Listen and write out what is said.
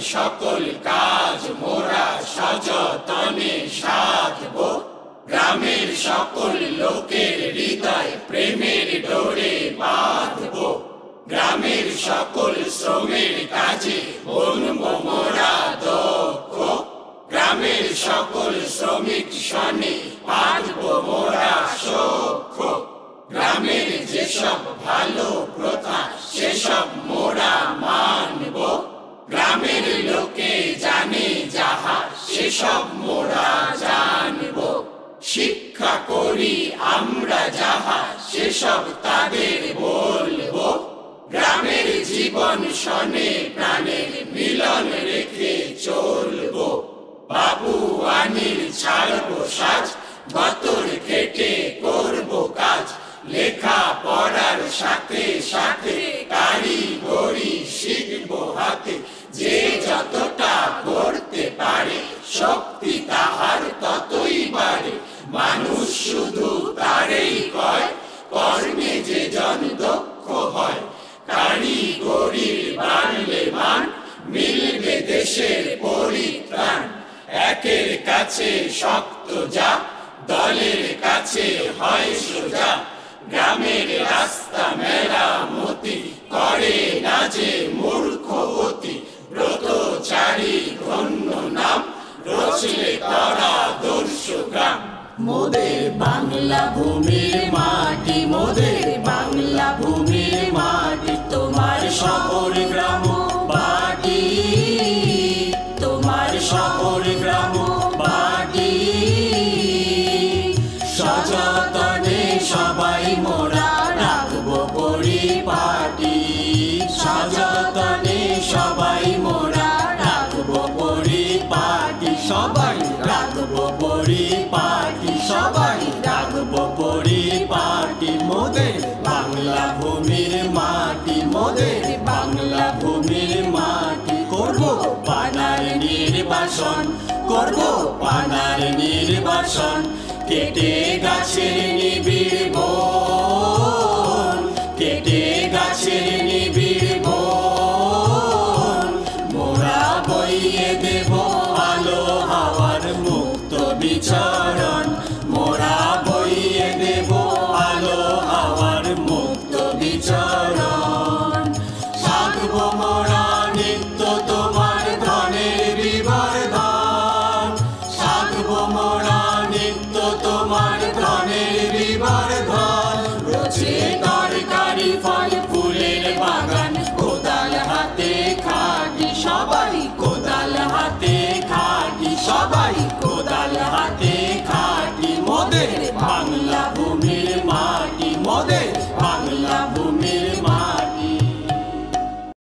সকল কাজ মোরা সযতনে সাধব। গ্রামের সকল লোকের হৃদয় প্রেমের ডোরে বাঁধব। গ্রামের সকল শ্রমের কাজে বনব মোরা দক্ষ। গ্রামের সকল শ্রমিক সনে বাঁধব মোরা সখ্য। গ্রামের যেসব ভালো প্রথা সেসব মোরা মানব। গ্রামের লোকে জানে যাহা সেসব মোরা জানব। শিক্ষা করি আমরা যাহা সেসব তাদের বলব। গ্রামের জীবন শনে প্রাণের মিলন রেখে চলব। বাবুয়ানির ছাড়ব সাজ, গতর খেটে করব কাজ। লেখা পড়ার সাথে সাথে কারিগরি শিখব হাতে। যে যতটা করতে পারে শক্তি তাহার ততই বাড়ে। মানুষ শুধু তারেই কয় কর্মে যে জন দক্ষ হয়। কারিগরির বাড়লে মান মিলবে দেশের পরিত্রাণ। একের কাছে শক্ত যা দলের কাছে হয় সোজা। গ্রামের রাস্তা মেরামতি করে না যে মূর্খ অতি। ব্রতচারী ধন্য নাম রচলে করা দর্শ গ্রাম। মোদের বাংলা ভূমির মাটি, মোদের বাংলা ভূমির মাটি। তোমার শহর গ্রাম বাটি, তোমার শহর গ্রাম বাটি। সযতনে সবাই মোরা রাখবো পরিপাটি। সযতনে সবাই মোরা রাখবো পরিপাটি। সবাই রাখবো পরিপাটি, সবাই রাখবো পরিপাটি। মোদের বাংলা ভূমির মাটি, মোদের বাংলা ভূমির মাটি। করব পানার নির্বাসন, করব পানার নির্বাসন। কেটে গাছের নিবিড় বন, কেটে গাছের নিবিড় বন। মোরা বইয়ে দেব আলো হাওয়ার মুক্ত বিচরণ। মোরা বইয়ে দেব আলো হাওয়ার মুক্ত বিচরণ। সাধব মোরা নিত্য তোমার ধনের বিবর্ধন। সাধব মোরা নিত্য তোমার ধনের বিবর্ধন।